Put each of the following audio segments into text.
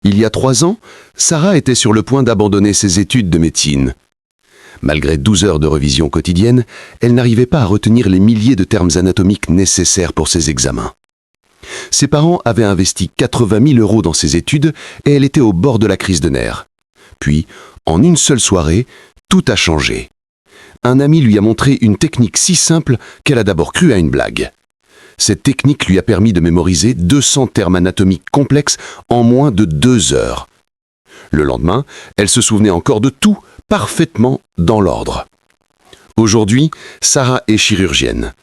Il y a 3 ans, Sarah était sur le point d'abandonner ses études de médecine. Malgré 12 heures de revision quotidienne, elle n'arrivait pas à retenir les milliers de termes anatomiques nécessaires pour ses examens. Ses parents avaient investi 80 000 € dans ses études et elle était au bord de la crise de nerfs. Puis, en une seule soirée, tout a changé. Un ami lui a montré une technique si simple qu'elle a d'abord cru à une blague. Cette technique lui a permis de mémoriser 200 termes anatomiques complexes en moins de 2 heures. Le lendemain, elle se souvenait encore de tout, parfaitement dans l'ordre. Aujourd'hui, Sarah est chirurgienne.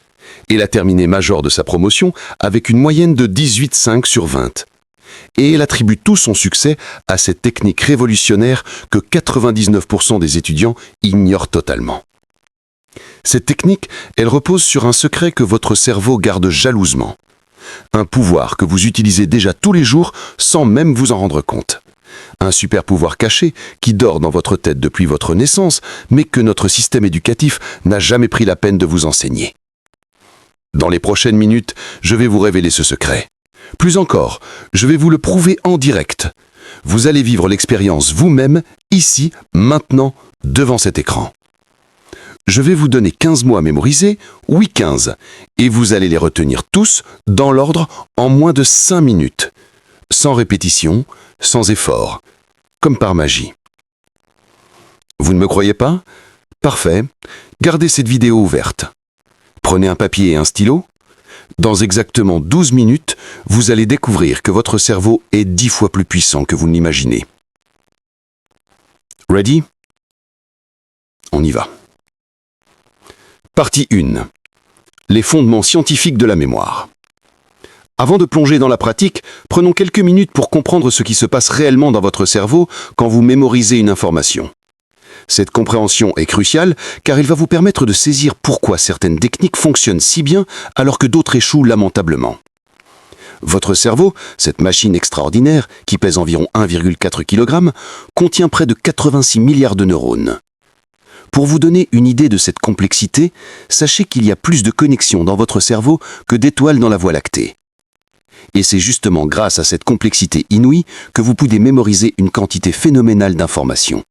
Elle a terminé major de sa promotion avec une moyenne de 18,5 sur 20. Et elle attribue tout son succès à cette technique révolutionnaire que 99% des étudiants ignorent totalement. Cette technique, elle repose sur un secret que votre cerveau garde jalousement. Un pouvoir que vous utilisez déjà tous les jours sans même vous en rendre compte. Un super pouvoir caché qui dort dans votre tête depuis votre naissance, mais que notre système éducatif n'a jamais pris la peine de vous enseigner. Dans les prochaines minutes, je vais vous révéler ce secret. Plus encore, je vais vous le prouver en direct. Vous allez vivre l'expérience vous-même, ici, maintenant, devant cet écran. Je vais vous donner 15 mots à mémoriser, oui 15, et vous allez les retenir tous, dans l'ordre, en moins de 5 minutes. Sans répétition, sans effort, comme par magie. Vous ne me croyez pas? Parfait. Gardez cette vidéo ouverte. Prenez un papier et un stylo. Dans exactement 12 minutes, vous allez découvrir que votre cerveau est 10 fois plus puissant que vous ne l'imaginez. Ready? On y va. Partie 1. Les fondements scientifiques de la mémoire. Avant de plonger dans la pratique, prenons quelques minutes pour comprendre ce qui se passe réellement dans votre cerveau quand vous mémorisez une information. Cette compréhension est cruciale car elle va vous permettre de saisir pourquoi certaines techniques fonctionnent si bien alors que d'autres échouent lamentablement. Votre cerveau, cette machine extraordinaire qui pèse environ 1,4 kg, contient près de 86 milliards de neurones. Pour vous donner une idée de cette complexité, sachez qu'il y a plus de connexions dans votre cerveau que d'étoiles dans la Voie lactée. Et c'est justement grâce à cette complexité inouïe que vous pouvez mémoriser une quantité phénoménale d'informations.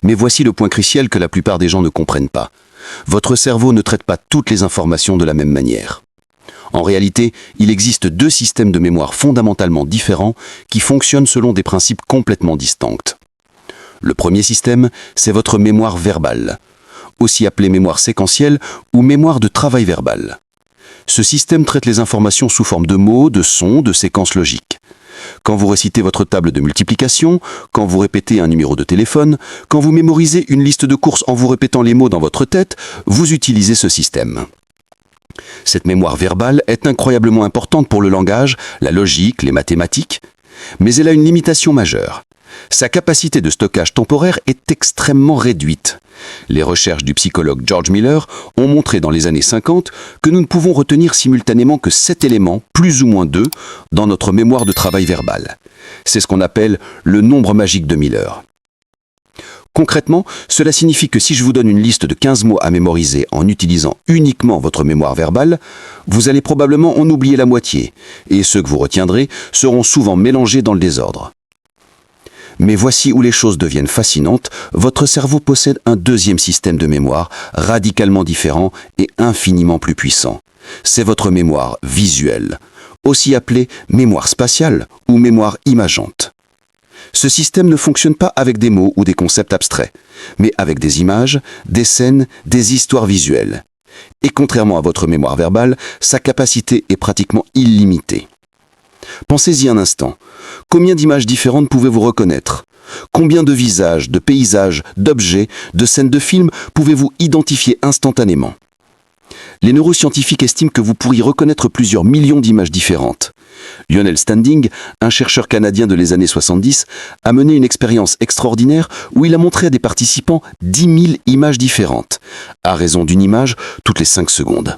Mais voici le point crucial que la plupart des gens ne comprennent pas. Votre cerveau ne traite pas toutes les informations de la même manière. En réalité, il existe 2 systèmes de mémoire fondamentalement différents qui fonctionnent selon des principes complètement distincts. Le premier système, c'est votre mémoire verbale, aussi appelée mémoire séquentielle ou mémoire de travail verbal. Ce système traite les informations sous forme de mots, de sons, de séquences logiques. Quand vous récitez votre table de multiplication, quand vous répétez un numéro de téléphone, quand vous mémorisez une liste de courses en vous répétant les mots dans votre tête, vous utilisez ce système. Cette mémoire verbale est incroyablement importante pour le langage, la logique, les mathématiques, mais elle a une limitation majeure. Sa capacité de stockage temporaire est extrêmement réduite. Les recherches du psychologue George Miller ont montré dans les années 50 que nous ne pouvons retenir simultanément que 7 éléments, plus ou moins 2, dans notre mémoire de travail verbal. C'est ce qu'on appelle le nombre magique de Miller. Concrètement, cela signifie que si je vous donne une liste de 15 mots à mémoriser en utilisant uniquement votre mémoire verbale, vous allez probablement en oublier la moitié, et ceux que vous retiendrez seront souvent mélangés dans le désordre. Mais voici où les choses deviennent fascinantes, votre cerveau possède un deuxième système de mémoire, radicalement différent et infiniment plus puissant. C'est votre mémoire visuelle, aussi appelée mémoire spatiale ou mémoire imageante. Ce système ne fonctionne pas avec des mots ou des concepts abstraits, mais avec des images, des scènes, des histoires visuelles. Et contrairement à votre mémoire verbale, sa capacité est pratiquement illimitée. Pensez-y un instant. Combien d'images différentes pouvez-vous reconnaître? Combien de visages, de paysages, d'objets, de scènes de films pouvez-vous identifier instantanément? Les neuroscientifiques estiment que vous pourriez reconnaître plusieurs millions d'images différentes. Lionel Standing, un chercheur canadien de les années 70, a mené une expérience extraordinaire où il a montré à des participants 10 000 images différentes, à raison d'une image toutes les 5 secondes.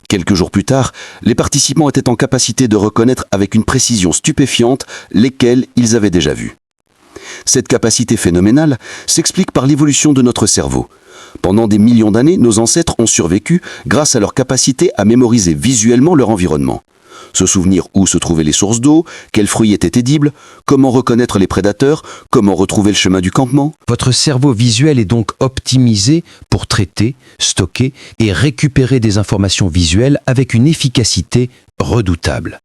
Quelques jours plus tard, les participants étaient en capacité de reconnaître avec une précision stupéfiante lesquels ils avaient déjà vus. Cette capacité phénoménale s'explique par l'évolution de notre cerveau. Pendant des millions d'années, nos ancêtres ont survécu grâce à leur capacité à mémoriser visuellement leur environnement. Se souvenir où se trouvaient les sources d'eau, quels fruits étaient édibles, comment reconnaître les prédateurs, comment retrouver le chemin du campement. Votre cerveau visuel est donc optimisé pour traiter, stocker et récupérer des informations visuelles avec une efficacité redoutable.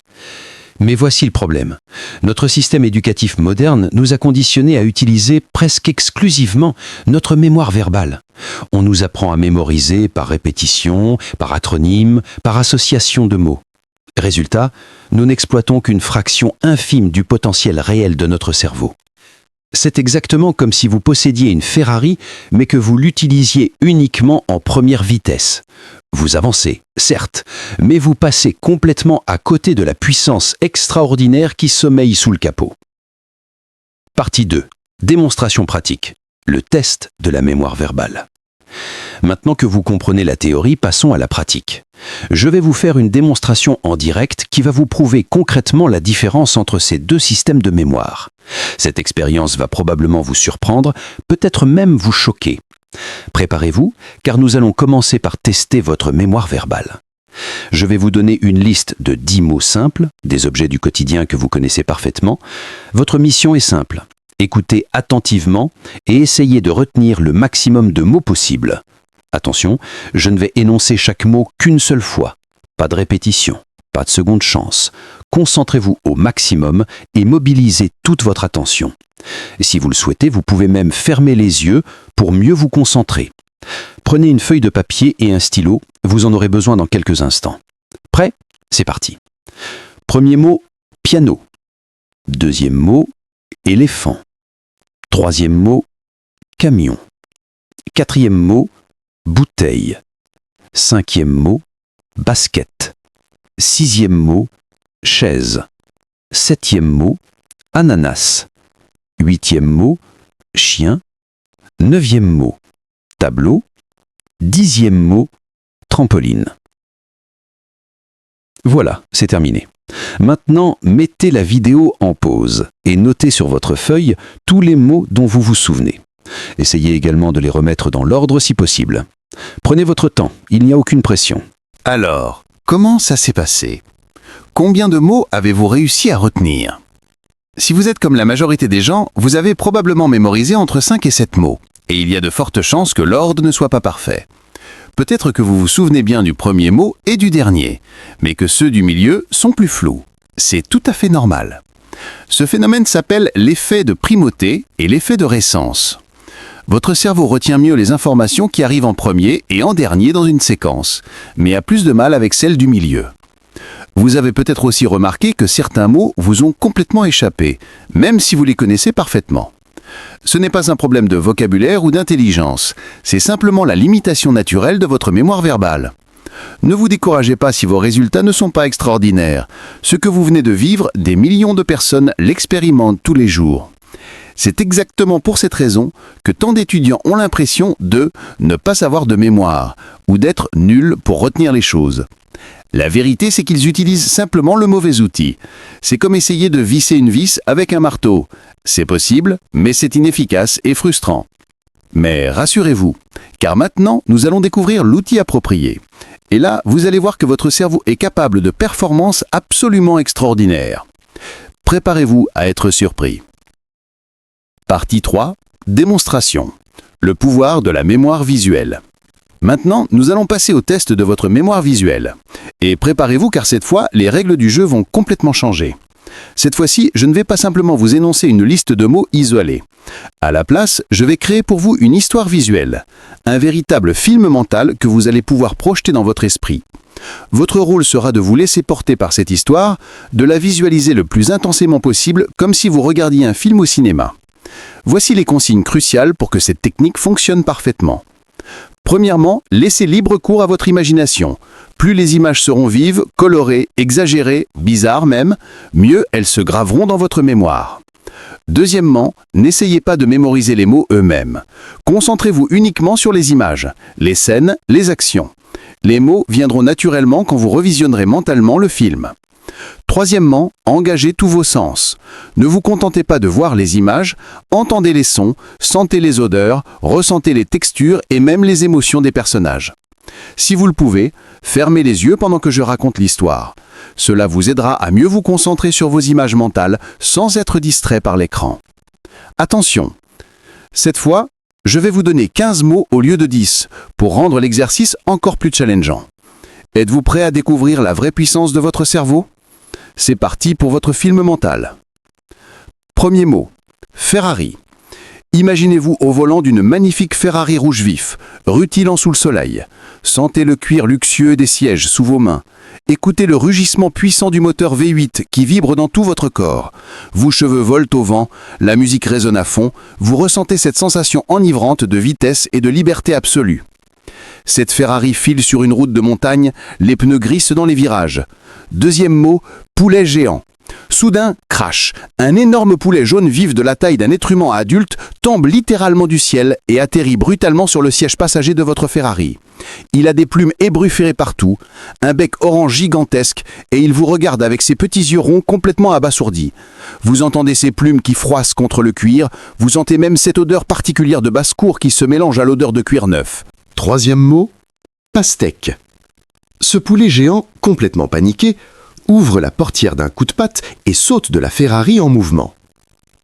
Mais voici le problème. Notre système éducatif moderne nous a conditionnés à utiliser presque exclusivement notre mémoire verbale. On nous apprend à mémoriser par répétition, par acronyme, par association de mots. Résultat, nous n'exploitons qu'une fraction infime du potentiel réel de notre cerveau. C'est exactement comme si vous possédiez une Ferrari, mais que vous l'utilisiez uniquement en première vitesse. Vous avancez, certes, mais vous passez complètement à côté de la puissance extraordinaire qui sommeille sous le capot. Partie 2. Démonstration pratique. Le test de la mémoire verbale. Maintenant que vous comprenez la théorie, passons à la pratique. Je vais vous faire une démonstration en direct qui va vous prouver concrètement la différence entre ces deux systèmes de mémoire. Cette expérience va probablement vous surprendre, peut-être même vous choquer. Préparez-vous, car nous allons commencer par tester votre mémoire verbale. Je vais vous donner une liste de 10 mots simples, des objets du quotidien que vous connaissez parfaitement. Votre mission est simple. Écoutez attentivement et essayez de retenir le maximum de mots possible. Attention, je ne vais énoncer chaque mot qu'une seule fois. Pas de répétition, pas de seconde chance. Concentrez-vous au maximum et mobilisez toute votre attention. Si vous le souhaitez, vous pouvez même fermer les yeux pour mieux vous concentrer. Prenez une feuille de papier et un stylo, vous en aurez besoin dans quelques instants. Prêt ? C'est parti. Premier mot, piano. Deuxième mot, éléphant. Troisième mot, camion. Quatrième mot, bouteille. Cinquième mot, basket. Sixième mot, chaise. Septième mot, ananas. Huitième mot, chien. Neuvième mot, tableau. Dixième mot, trampoline. Voilà, c'est terminé. Maintenant, mettez la vidéo en pause et notez sur votre feuille tous les mots dont vous vous souvenez. Essayez également de les remettre dans l'ordre si possible. Prenez votre temps, il n'y a aucune pression. Alors, comment ça s'est passé? Combien de mots avez-vous réussi à retenir? Si vous êtes comme la majorité des gens, vous avez probablement mémorisé entre 5 et 7 mots, et il y a de fortes chances que l'ordre ne soit pas parfait. Peut-être que vous vous souvenez bien du premier mot et du dernier, mais que ceux du milieu sont plus flous. C'est tout à fait normal. Ce phénomène s'appelle l'effet de primauté et l'effet de récence. Votre cerveau retient mieux les informations qui arrivent en premier et en dernier dans une séquence, mais a plus de mal avec celles du milieu. Vous avez peut-être aussi remarqué que certains mots vous ont complètement échappé, même si vous les connaissez parfaitement. Ce n'est pas un problème de vocabulaire ou d'intelligence, c'est simplement la limitation naturelle de votre mémoire verbale. Ne vous découragez pas si vos résultats ne sont pas extraordinaires. Ce que vous venez de vivre, des millions de personnes l'expérimentent tous les jours. C'est exactement pour cette raison que tant d'étudiants ont l'impression de ne pas avoir de mémoire ou d'être nuls pour retenir les choses. La vérité, c'est qu'ils utilisent simplement le mauvais outil. C'est comme essayer de visser une vis avec un marteau. C'est possible, mais c'est inefficace et frustrant. Mais rassurez-vous, car maintenant, nous allons découvrir l'outil approprié. Et là, vous allez voir que votre cerveau est capable de performances absolument extraordinaires. Préparez-vous à être surpris. Partie 3. Démonstration. Le pouvoir de la mémoire visuelle. Maintenant, nous allons passer au test de votre mémoire visuelle. Et préparez-vous car cette fois, les règles du jeu vont complètement changer. Cette fois-ci, je ne vais pas simplement vous énoncer une liste de mots isolés. À la place, je vais créer pour vous une histoire visuelle, un véritable film mental que vous allez pouvoir projeter dans votre esprit. Votre rôle sera de vous laisser porter par cette histoire, de la visualiser le plus intensément possible comme si vous regardiez un film au cinéma. Voici les consignes cruciales pour que cette technique fonctionne parfaitement. Premièrement, laissez libre cours à votre imagination. Plus les images seront vives, colorées, exagérées, bizarres même, mieux elles se graveront dans votre mémoire. Deuxièmement, n'essayez pas de mémoriser les mots eux-mêmes. Concentrez-vous uniquement sur les images, les scènes, les actions. Les mots viendront naturellement quand vous revisionnerez mentalement le film. Troisièmement, engagez tous vos sens. Ne vous contentez pas de voir les images, entendez les sons, sentez les odeurs, ressentez les textures et même les émotions des personnages. Si vous le pouvez, fermez les yeux pendant que je raconte l'histoire. Cela vous aidera à mieux vous concentrer sur vos images mentales sans être distrait par l'écran. Attention, cette fois, je vais vous donner 15 mots au lieu de 10 pour rendre l'exercice encore plus challengeant. Êtes-vous prêt à découvrir la vraie puissance de votre cerveau ? C'est parti pour votre film mental. Premier mot, Ferrari. Imaginez-vous au volant d'une magnifique Ferrari rouge vif, rutilant sous le soleil. Sentez le cuir luxueux des sièges sous vos mains. Écoutez le rugissement puissant du moteur V8 qui vibre dans tout votre corps. Vos cheveux volent au vent, la musique résonne à fond, vous ressentez cette sensation enivrante de vitesse et de liberté absolue. Cette Ferrari file sur une route de montagne, les pneus grissent dans les virages. Deuxième mot, poulet géant. Soudain, crash, un énorme poulet jaune vif de la taille d'un être humain adulte tombe littéralement du ciel et atterrit brutalement sur le siège passager de votre Ferrari. Il a des plumes ébruférées partout, un bec orange gigantesque et il vous regarde avec ses petits yeux ronds complètement abasourdis. Vous entendez ces plumes qui froissent contre le cuir, vous sentez même cette odeur particulière de basse-cour qui se mélange à l'odeur de cuir neuf. Troisième mot, pastèque. Ce poulet géant, complètement paniqué, ouvre la portière d'un coup de patte et saute de la Ferrari en mouvement.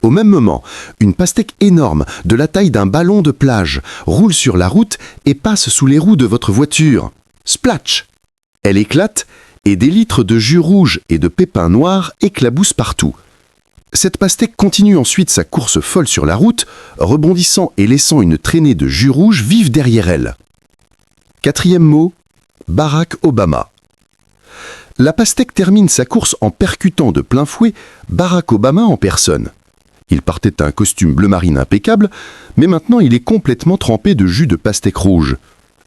Au même moment, une pastèque énorme, de la taille d'un ballon de plage, roule sur la route et passe sous les roues de votre voiture. Splatch! Elle éclate et des litres de jus rouge et de pépins noirs éclaboussent partout. Cette pastèque continue ensuite sa course folle sur la route, rebondissant et laissant une traînée de jus rouge vive derrière elle. Quatrième mot, Barack Obama. La pastèque termine sa course en percutant de plein fouet Barack Obama en personne. Il partait un costume bleu marine impeccable, mais maintenant il est complètement trempé de jus de pastèque rouge.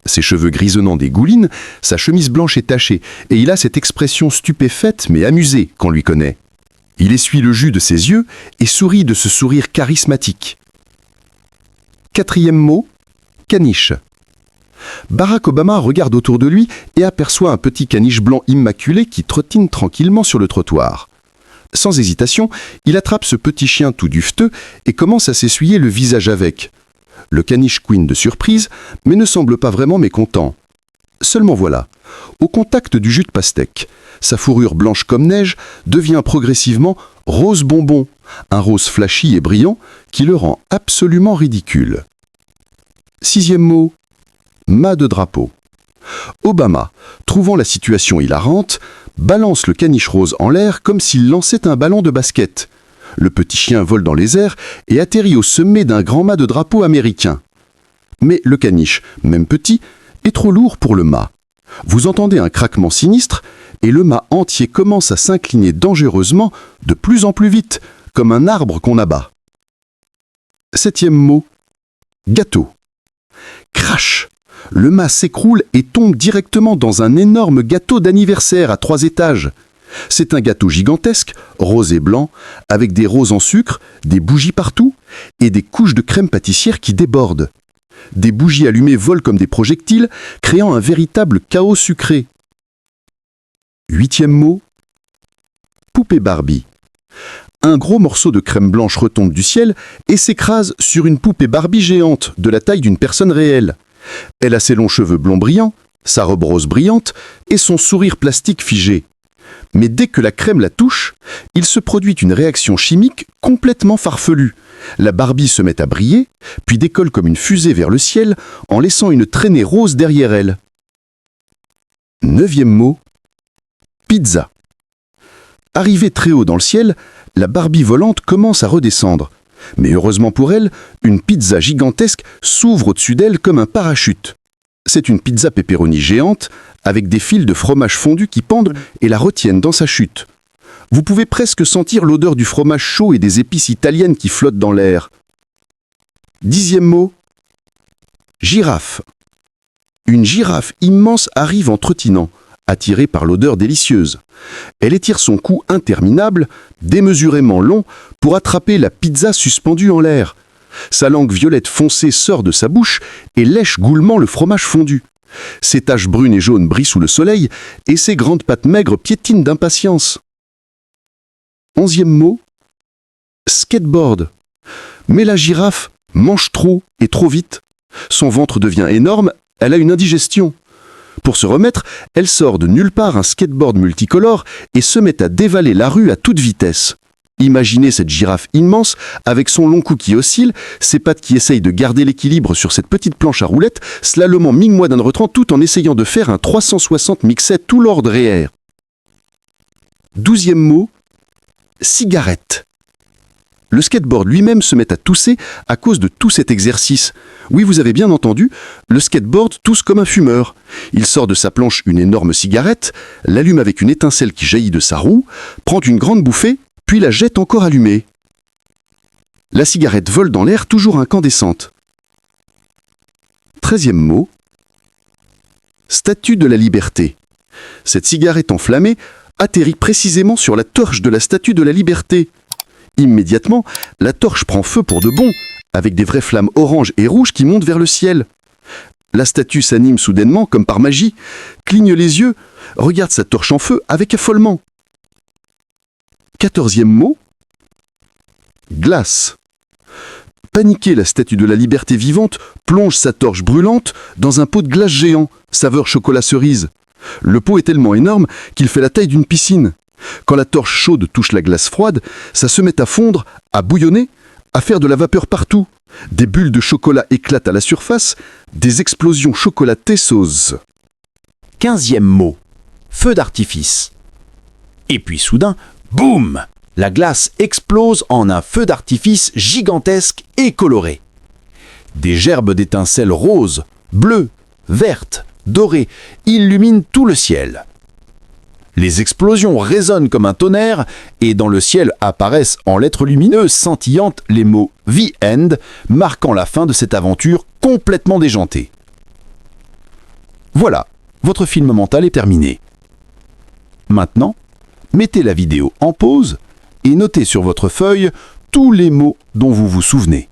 Ses cheveux grisonnants dégoulinent, sa chemise blanche est tachée, et il a cette expression stupéfaite mais amusée qu'on lui connaît. Il essuie le jus de ses yeux et sourit de ce sourire charismatique. Quatrième mot, caniche. Barack Obama regarde autour de lui et aperçoit un petit caniche blanc immaculé qui trottine tranquillement sur le trottoir. Sans hésitation, il attrape ce petit chien tout duveteux et commence à s'essuyer le visage avec. Le caniche couine de surprise, mais ne semble pas vraiment mécontent. Seulement voilà, au contact du jus de pastèque, sa fourrure blanche comme neige devient progressivement rose bonbon, un rose flashy et brillant qui le rend absolument ridicule. Sixième mot, mât de drapeau. Obama, trouvant la situation hilarante, balance le caniche rose en l'air comme s'il lançait un ballon de basket. Le petit chien vole dans les airs et atterrit au sommet d'un grand mât de drapeau américain. Mais le caniche, même petit, est trop lourd pour le mât. Vous entendez un craquement sinistre et le mât entier commence à s'incliner dangereusement, de plus en plus vite, comme un arbre qu'on abat. Septième mot, gâteau. Crash! Le mât s'écroule et tombe directement dans un énorme gâteau d'anniversaire à 3 étages. C'est un gâteau gigantesque, rose et blanc, avec des roses en sucre, des bougies partout et des couches de crème pâtissière qui débordent. Des bougies allumées volent comme des projectiles, créant un véritable chaos sucré. Huitième mot, poupée Barbie. Un gros morceau de crème blanche retombe du ciel et s'écrase sur une poupée Barbie géante de la taille d'une personne réelle. Elle a ses longs cheveux blonds brillants, sa robe rose brillante et son sourire plastique figé. Mais dès que la crème la touche, il se produit une réaction chimique complètement farfelue. La Barbie se met à briller, puis décolle comme une fusée vers le ciel en laissant une traînée rose derrière elle. Neuvième mot, pizza. Arrivée très haut dans le ciel, la Barbie volante commence à redescendre. Mais heureusement pour elle, une pizza gigantesque s'ouvre au-dessus d'elle comme un parachute. C'est une pizza pepperoni géante, avec des fils de fromage fondu qui pendent et la retiennent dans sa chute. Vous pouvez presque sentir l'odeur du fromage chaud et des épices italiennes qui flottent dans l'air. Dixième mot, girafe. Une girafe immense arrive en trottinant, attirée par l'odeur délicieuse. Elle étire son cou interminable, démesurément long, pour attraper la pizza suspendue en l'air. Sa langue violette foncée sort de sa bouche et lèche goulûment le fromage fondu. Ses taches brunes et jaunes brillent sous le soleil et ses grandes pattes maigres piétinent d'impatience. 11e mot, skateboard. Mais la girafe mange trop et trop vite. Son ventre devient énorme, elle a une indigestion. Pour se remettre, elle sort de nulle part un skateboard multicolore et se met à dévaler la rue à toute vitesse. Imaginez cette girafe immense, avec son long cou qui oscille, ses pattes qui essayent de garder l'équilibre sur cette petite planche à roulettes, slalomant ming-moi d'un retran tout en essayant de faire un 360 mixet tout l'ordre derrière. 12e mot, cigarette. Le skateboard lui-même se met à tousser à cause de tout cet exercice. Oui, vous avez bien entendu, le skateboard tousse comme un fumeur. Il sort de sa planche une énorme cigarette, l'allume avec une étincelle qui jaillit de sa roue, prend une grande bouffée, puis la jette encore allumée. La cigarette vole dans l'air toujours incandescente. 13e mot, Statue de la Liberté. Cette cigarette enflammée atterrit précisément sur la torche de la Statue de la Liberté. Immédiatement, la torche prend feu pour de bon, avec des vraies flammes oranges et rouges qui montent vers le ciel. La statue s'anime soudainement, comme par magie, cligne les yeux, regarde sa torche en feu avec affolement. 14e mot, glace. Paniquée, la Statue de la Liberté vivante plonge sa torche brûlante dans un pot de glace géant, saveur chocolat cerise. Le pot est tellement énorme qu'il fait la taille d'une piscine. Quand la torche chaude touche la glace froide, ça se met à fondre, à bouillonner, à faire de la vapeur partout. Des bulles de chocolat éclatent à la surface, des explosions chocolatées saucent. 15e mot, feu d'artifice. Et puis soudain, boum! La glace explose en un feu d'artifice gigantesque et coloré. Des gerbes d'étincelles roses, bleues, vertes, dorées illuminent tout le ciel. Les explosions résonnent comme un tonnerre et dans le ciel apparaissent en lettres lumineuses scintillantes les mots « The End » marquant la fin de cette aventure complètement déjantée. Voilà, votre film mental est terminé. Maintenant, mettez la vidéo en pause et notez sur votre feuille tous les mots dont vous vous souvenez.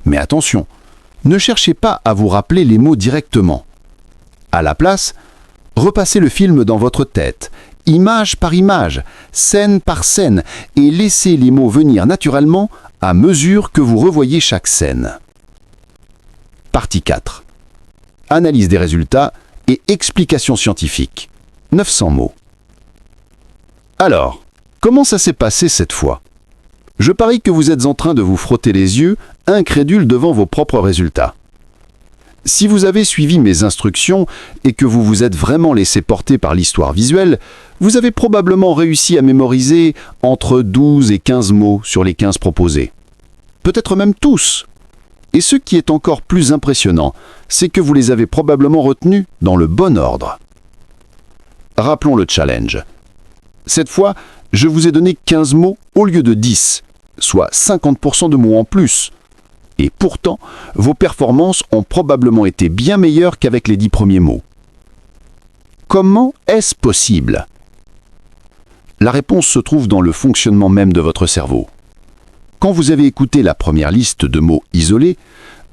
Mais attention, ne cherchez pas à vous rappeler les mots directement. À la place, repassez le film dans votre tête, image par image, scène par scène, et laissez les mots venir naturellement à mesure que vous revoyez chaque scène. Partie 4. Analyse des résultats et explication scientifique. 900 mots. Alors, comment ça s'est passé cette fois? Je parie que vous êtes en train de vous frotter les yeux, incrédule devant vos propres résultats. Si vous avez suivi mes instructions et que vous vous êtes vraiment laissé porter par l'histoire visuelle, vous avez probablement réussi à mémoriser entre 12 et 15 mots sur les 15 proposés. Peut-être même tous. Et ce qui est encore plus impressionnant, c'est que vous les avez probablement retenus dans le bon ordre. Rappelons le challenge. Cette fois, je vous ai donné 15 mots au lieu de 10, soit 50% de mots en plus. Et pourtant, vos performances ont probablement été bien meilleures qu'avec les 10 premiers mots. Comment est-ce possible? La réponse se trouve dans le fonctionnement même de votre cerveau. Quand vous avez écouté la première liste de mots isolés,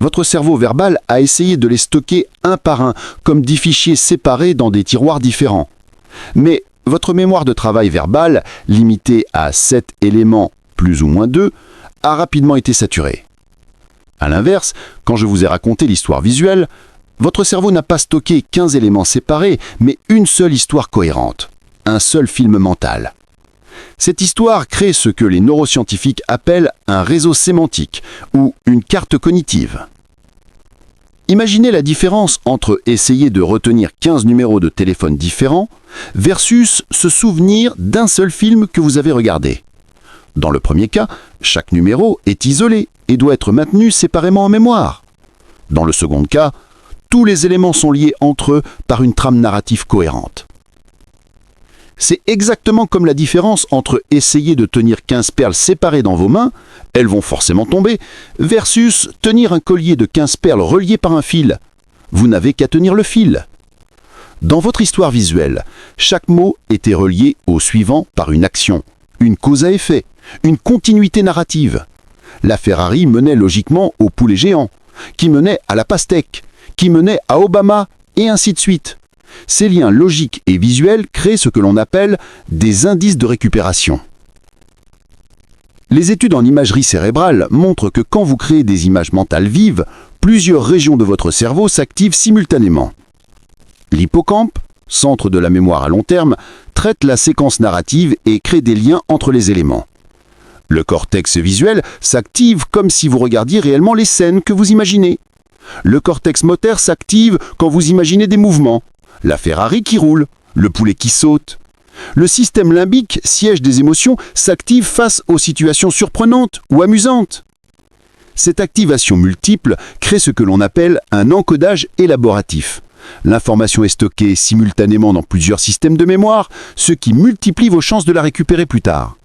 votre cerveau verbal a essayé de les stocker un par un, comme 10 fichiers séparés dans des tiroirs différents. Mais votre mémoire de travail verbal, limitée à 7 éléments plus ou moins 2, a rapidement été saturée. A l'inverse, quand je vous ai raconté l'histoire visuelle, votre cerveau n'a pas stocké 15 éléments séparés, mais une seule histoire cohérente, un seul film mental. Cette histoire crée ce que les neuroscientifiques appellent un réseau sémantique ou une carte cognitive. Imaginez la différence entre essayer de retenir 15 numéros de téléphone différents versus se souvenir d'un seul film que vous avez regardé. Dans le premier cas, chaque numéro est isolé et doit être maintenu séparément en mémoire. Dans le second cas, tous les éléments sont liés entre eux par une trame narrative cohérente. C'est exactement comme la différence entre essayer de tenir 15 perles séparées dans vos mains, elles vont forcément tomber, versus tenir un collier de 15 perles reliées par un fil. Vous n'avez qu'à tenir le fil. Dans votre histoire visuelle, chaque mot était relié au suivant par une action, une cause à effet, une continuité narrative. La Ferrari menait logiquement au poulet géant, qui menait à la pastèque, qui menait à Obama, et ainsi de suite. Ces liens logiques et visuels créent ce que l'on appelle des indices de récupération. Les études en imagerie cérébrale montrent que quand vous créez des images mentales vives, plusieurs régions de votre cerveau s'activent simultanément. L'hippocampe, centre de la mémoire à long terme, traite la séquence narrative et crée des liens entre les éléments. Le cortex visuel s'active comme si vous regardiez réellement les scènes que vous imaginez. Le cortex moteur s'active quand vous imaginez des mouvements. La Ferrari qui roule, le poulet qui saute. Le système limbique, siège des émotions, s'active face aux situations surprenantes ou amusantes. Cette activation multiple crée ce que l'on appelle un encodage élaboratif. L'information est stockée simultanément dans plusieurs systèmes de mémoire, ce qui multiplie vos chances de la récupérer plus tard.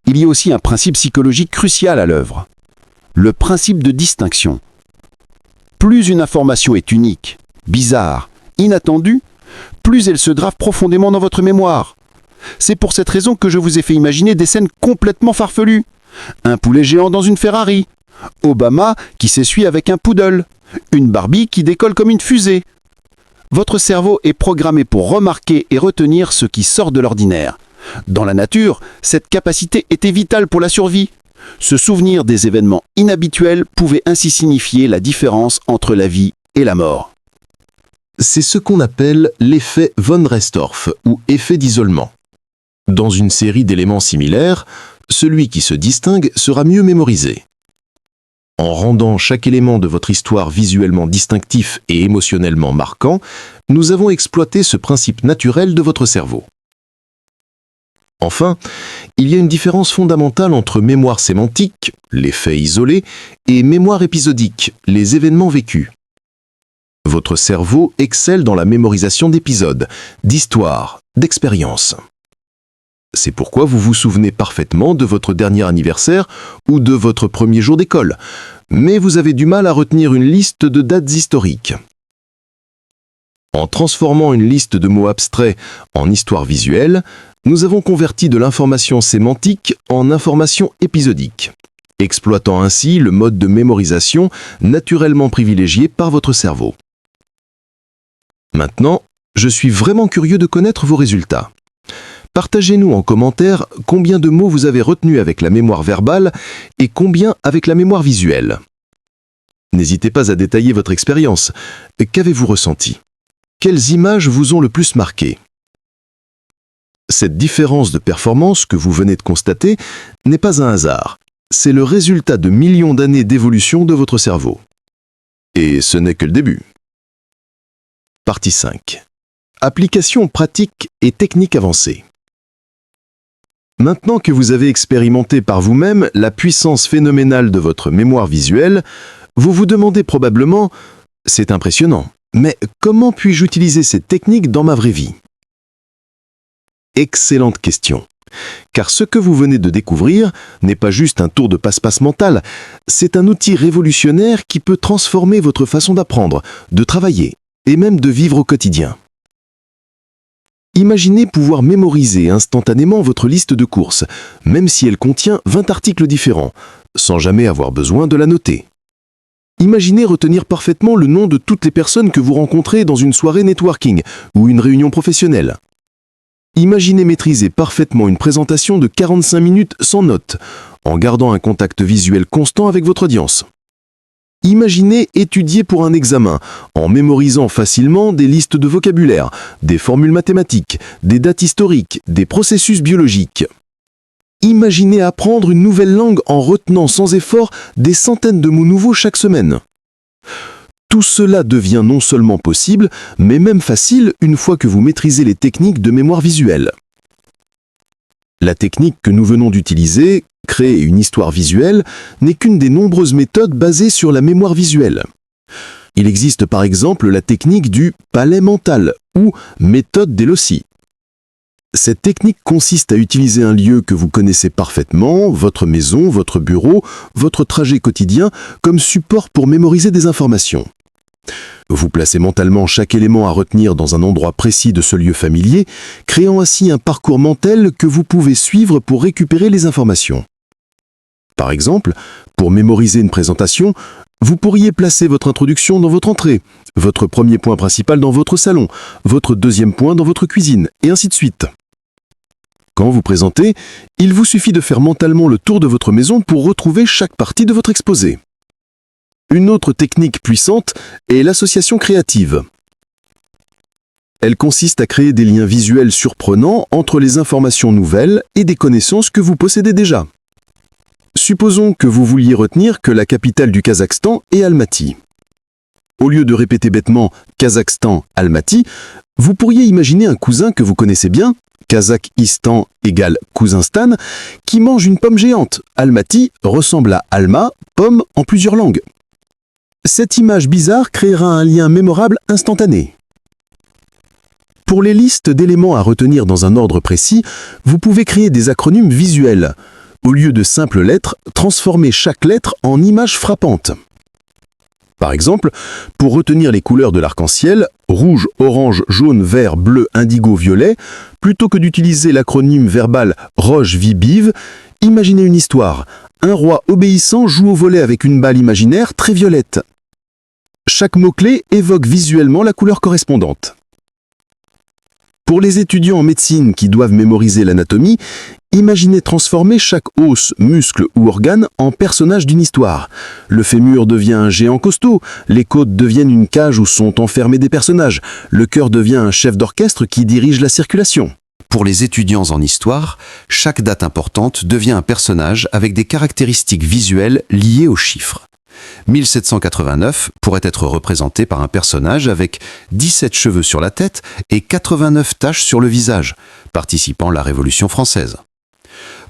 Il y a aussi un principe psychologique crucial à l'œuvre. Le principe de distinction. Plus une information est unique, bizarre, inattendue, plus elle se grave profondément dans votre mémoire. C'est pour cette raison que je vous ai fait imaginer des scènes complètement farfelues. Un poulet géant dans une Ferrari, Obama qui s'essuie avec un poodle, une Barbie qui décolle comme une fusée. Votre cerveau est programmé pour remarquer et retenir ce qui sort de l'ordinaire. Dans la nature, cette capacité était vitale pour la survie. Se souvenir des événements inhabituels pouvait ainsi signifier la différence entre la vie et la mort. C'est ce qu'on appelle l'effet von Restorff ou effet d'isolement. Dans une série d'éléments similaires, celui qui se distingue sera mieux mémorisé. En rendant chaque élément de votre histoire visuellement distinctif et émotionnellement marquant, nous avons exploité ce principe naturel de votre cerveau. Enfin, il y a une différence fondamentale entre mémoire sémantique, les faits isolés, et mémoire épisodique, les événements vécus. Votre cerveau excelle dans la mémorisation d'épisodes, d'histoires, d'expériences. C'est pourquoi vous vous souvenez parfaitement de votre dernier anniversaire ou de votre premier jour d'école, mais vous avez du mal à retenir une liste de dates historiques. En transformant une liste de mots abstraits en histoire visuelle, nous avons converti de l'information sémantique en information épisodique, exploitant ainsi le mode de mémorisation naturellement privilégié par votre cerveau. Maintenant, je suis vraiment curieux de connaître vos résultats. Partagez-nous en commentaire combien de mots vous avez retenus avec la mémoire verbale et combien avec la mémoire visuelle. N'hésitez pas à détailler votre expérience. Qu'avez-vous ressenti? Quelles images vous ont le plus marqué? Cette différence de performance que vous venez de constater n'est pas un hasard. C'est le résultat de millions d'années d'évolution de votre cerveau. Et ce n'est que le début. Partie 5. Applications pratiques et techniques avancées. Maintenant que vous avez expérimenté par vous-même la puissance phénoménale de votre mémoire visuelle, vous vous demandez probablement « C'est impressionnant, mais comment puis-je utiliser cette technique dans ma vraie vie ?» Excellente question. Car ce que vous venez de découvrir n'est pas juste un tour de passe-passe mental, c'est un outil révolutionnaire qui peut transformer votre façon d'apprendre, de travailler et même de vivre au quotidien. Imaginez pouvoir mémoriser instantanément votre liste de courses, même si elle contient 20 articles différents, sans jamais avoir besoin de la noter. Imaginez retenir parfaitement le nom de toutes les personnes que vous rencontrez dans une soirée networking ou une réunion professionnelle. Imaginez maîtriser parfaitement une présentation de 45 minutes sans notes, en gardant un contact visuel constant avec votre audience. Imaginez étudier pour un examen, en mémorisant facilement des listes de vocabulaire, des formules mathématiques, des dates historiques, des processus biologiques. Imaginez apprendre une nouvelle langue en retenant sans effort des centaines de mots nouveaux chaque semaine. Tout cela devient non seulement possible, mais même facile une fois que vous maîtrisez les techniques de mémoire visuelle. La technique que nous venons d'utiliser, créer une histoire visuelle, n'est qu'une des nombreuses méthodes basées sur la mémoire visuelle. Il existe par exemple la technique du palais mental ou méthode Delossi. Cette technique consiste à utiliser un lieu que vous connaissez parfaitement, votre maison, votre bureau, votre trajet quotidien, comme support pour mémoriser des informations. Vous placez mentalement chaque élément à retenir dans un endroit précis de ce lieu familier, créant ainsi un parcours mental que vous pouvez suivre pour récupérer les informations. Par exemple, pour mémoriser une présentation, vous pourriez placer votre introduction dans votre entrée, votre premier point principal dans votre salon, votre deuxième point dans votre cuisine, et ainsi de suite. Quand vous présentez, il vous suffit de faire mentalement le tour de votre maison pour retrouver chaque partie de votre exposé. Une autre technique puissante est l'association créative. Elle consiste à créer des liens visuels surprenants entre les informations nouvelles et des connaissances que vous possédez déjà. Supposons que vous vouliez retenir que la capitale du Kazakhstan est Almaty. Au lieu de répéter bêtement Kazakhstan, Almaty, vous pourriez imaginer un cousin que vous connaissez bien, Kazakhstan égale Cousinstan, qui mange une pomme géante. Almaty ressemble à Alma, pomme en plusieurs langues. Cette image bizarre créera un lien mémorable instantané. Pour les listes d'éléments à retenir dans un ordre précis, vous pouvez créer des acronymes visuels. Au lieu de simples lettres, transformez chaque lettre en image frappante. Par exemple, pour retenir les couleurs de l'arc-en-ciel, rouge, orange, jaune, vert, bleu, indigo, violet, plutôt que d'utiliser l'acronyme verbal Roche, vie, bive, imaginez une histoire. Un roi obéissant joue au volet avec une balle imaginaire très violette. Chaque mot-clé évoque visuellement la couleur correspondante. Pour les étudiants en médecine qui doivent mémoriser l'anatomie, imaginez transformer chaque os, muscle ou organe en personnage d'une histoire. Le fémur devient un géant costaud, les côtes deviennent une cage où sont enfermés des personnages, le cœur devient un chef d'orchestre qui dirige la circulation. Pour les étudiants en histoire, chaque date importante devient un personnage avec des caractéristiques visuelles liées aux chiffres. 1789 pourrait être représenté par un personnage avec 17 cheveux sur la tête et 89 taches sur le visage, participant à la Révolution française.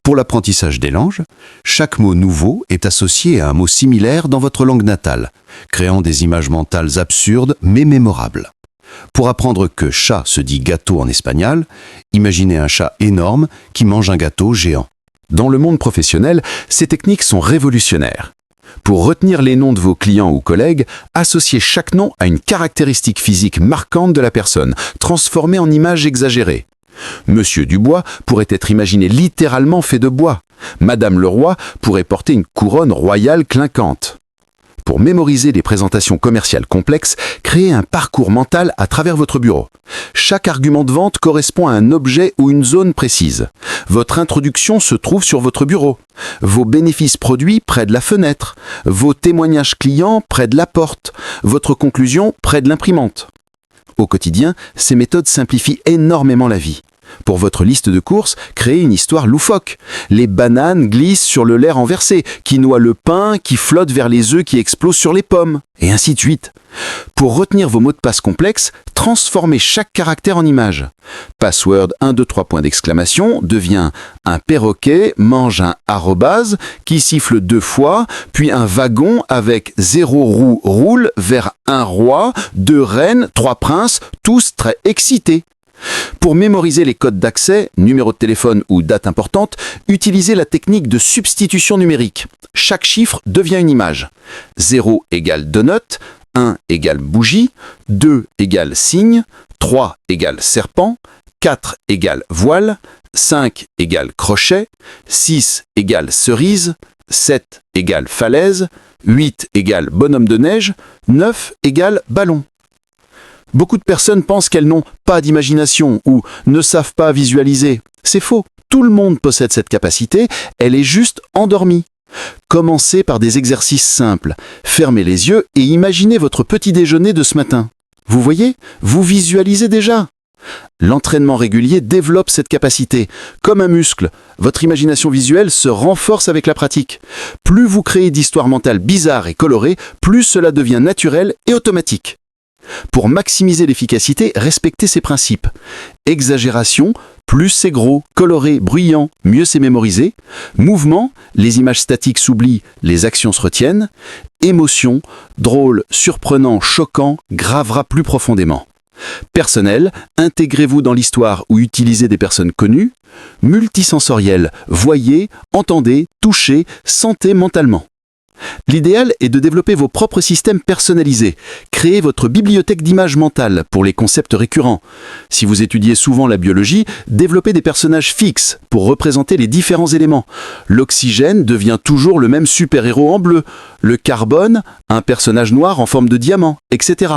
Pour l'apprentissage des langues, chaque mot nouveau est associé à un mot similaire dans votre langue natale, créant des images mentales absurdes mais mémorables. Pour apprendre que chat se dit gâteau en espagnol, imaginez un chat énorme qui mange un gâteau géant. Dans le monde professionnel, ces techniques sont révolutionnaires. Pour retenir les noms de vos clients ou collègues, associez chaque nom à une caractéristique physique marquante de la personne, transformée en image exagérée. Monsieur Dubois pourrait être imaginé littéralement fait de bois. Madame Leroy pourrait porter une couronne royale clinquante. Pour mémoriser des présentations commerciales complexes, créez un parcours mental à travers votre bureau. Chaque argument de vente correspond à un objet ou une zone précise. Votre introduction se trouve sur votre bureau. Vos bénéfices produits près de la fenêtre. Vos témoignages clients près de la porte. Votre conclusion près de l'imprimante. Au quotidien, ces méthodes simplifient énormément la vie. Pour votre liste de courses, créez une histoire loufoque. Les bananes glissent sur le lait renversé, qui noie le pain, qui flotte vers les œufs qui explosent sur les pommes, et ainsi de suite. Pour retenir vos mots de passe complexes, transformez chaque caractère en image. Password 1, 2, 3 points d'exclamation devient un perroquet mange un arrobase qui siffle 2 fois, puis un wagon avec 0 roue roule vers un roi, 2 reines, 3 princes, tous très excités. Pour mémoriser les codes d'accès, numéro de téléphone ou date importante, utilisez la technique de substitution numérique. Chaque chiffre devient une image. 0 égale donut, 1 égale bougie, 2 égale cygne, 3 égale serpent, 4 égale voile, 5 égale crochet, 6 égale cerise, 7 égale falaise, 8 égale bonhomme de neige, 9 égale ballon. Beaucoup de personnes pensent qu'elles n'ont pas d'imagination ou ne savent pas visualiser. C'est faux. Tout le monde possède cette capacité, elle est juste endormie. Commencez par des exercices simples. Fermez les yeux et imaginez votre petit déjeuner de ce matin. Vous voyez, vous visualisez déjà. L'entraînement régulier développe cette capacité. Comme un muscle, votre imagination visuelle se renforce avec la pratique. Plus vous créez d'histoires mentales bizarres et colorées, plus cela devient naturel et automatique. Pour maximiser l'efficacité, respectez ces principes. Exagération, plus c'est gros, coloré, bruyant, mieux c'est mémorisé. Mouvement, les images statiques s'oublient, les actions se retiennent. Émotion, drôle, surprenant, choquant, gravera plus profondément. Personnel, intégrez-vous dans l'histoire ou utilisez des personnes connues. Multisensoriel, voyez, entendez, touchez, sentez mentalement. L'idéal est de développer vos propres systèmes personnalisés. Créez votre bibliothèque d'images mentales pour les concepts récurrents. Si vous étudiez souvent la biologie, développez des personnages fixes pour représenter les différents éléments. L'oxygène devient toujours le même super-héros en bleu. Le carbone, un personnage noir en forme de diamant, etc.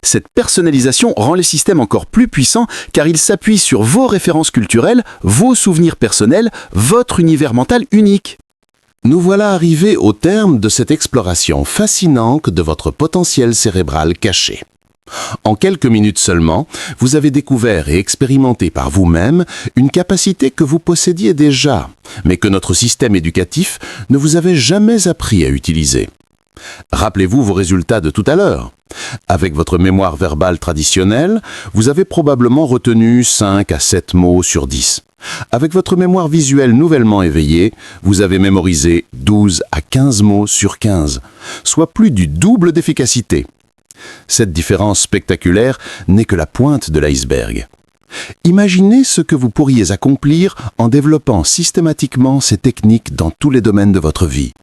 Cette personnalisation rend les systèmes encore plus puissants car ils s'appuient sur vos références culturelles, vos souvenirs personnels, votre univers mental unique. Nous voilà arrivés au terme de cette exploration fascinante de votre potentiel cérébral caché. En quelques minutes seulement, vous avez découvert et expérimenté par vous-même une capacité que vous possédiez déjà, mais que notre système éducatif ne vous avait jamais appris à utiliser. Rappelez-vous vos résultats de tout à l'heure. Avec votre mémoire verbale traditionnelle, vous avez probablement retenu 5 à 7 mots sur 10. Avec votre mémoire visuelle nouvellement éveillée, vous avez mémorisé 12 à 15 mots sur 15, soit plus du double d'efficacité. Cette différence spectaculaire n'est que la pointe de l'iceberg. Imaginez ce que vous pourriez accomplir en développant systématiquement ces techniques dans tous les domaines de votre vie.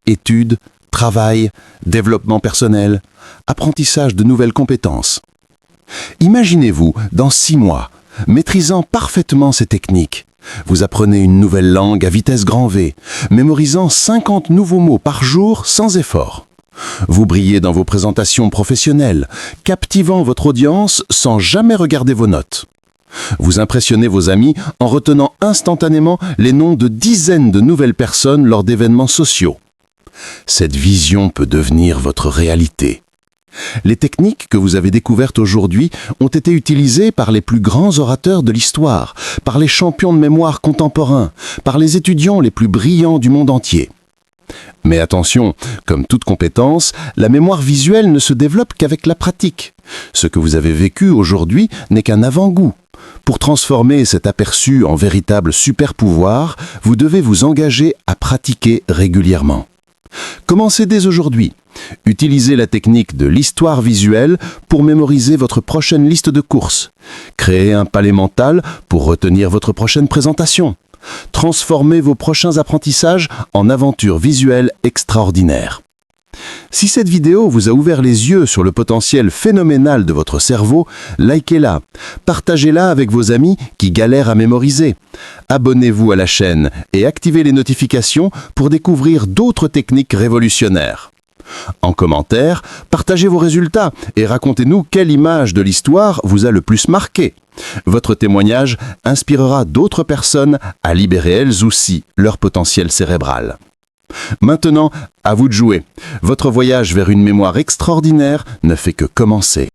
Études, travail, développement personnel, apprentissage de nouvelles compétences. Imaginez-vous, dans 6 mois, maîtrisant parfaitement ces techniques. Vous apprenez une nouvelle langue à vitesse grand V, mémorisant 50 nouveaux mots par jour sans effort. Vous brillez dans vos présentations professionnelles, captivant votre audience sans jamais regarder vos notes. Vous impressionnez vos amis en retenant instantanément les noms de dizaines de nouvelles personnes lors d'événements sociaux. Cette vision peut devenir votre réalité. Les techniques que vous avez découvertes aujourd'hui ont été utilisées par les plus grands orateurs de l'histoire, par les champions de mémoire contemporains, par les étudiants les plus brillants du monde entier. Mais attention, comme toute compétence, la mémoire visuelle ne se développe qu'avec la pratique. Ce que vous avez vécu aujourd'hui n'est qu'un avant-goût. Pour transformer cet aperçu en véritable super-pouvoir, vous devez vous engager à pratiquer régulièrement. Commencez dès aujourd'hui. Utilisez la technique de l'histoire visuelle pour mémoriser votre prochaine liste de courses. Créez un palais mental pour retenir votre prochaine présentation. Transformez vos prochains apprentissages en aventures visuelles extraordinaires. Si cette vidéo vous a ouvert les yeux sur le potentiel phénoménal de votre cerveau, likez-la, partagez-la avec vos amis qui galèrent à mémoriser. Abonnez-vous à la chaîne et activez les notifications pour découvrir d'autres techniques révolutionnaires. En commentaire, partagez vos résultats et racontez-nous quelle image de l'histoire vous a le plus marqué. Votre témoignage inspirera d'autres personnes à libérer elles aussi leur potentiel cérébral. Maintenant, à vous de jouer. Votre voyage vers une mémoire extraordinaire ne fait que commencer.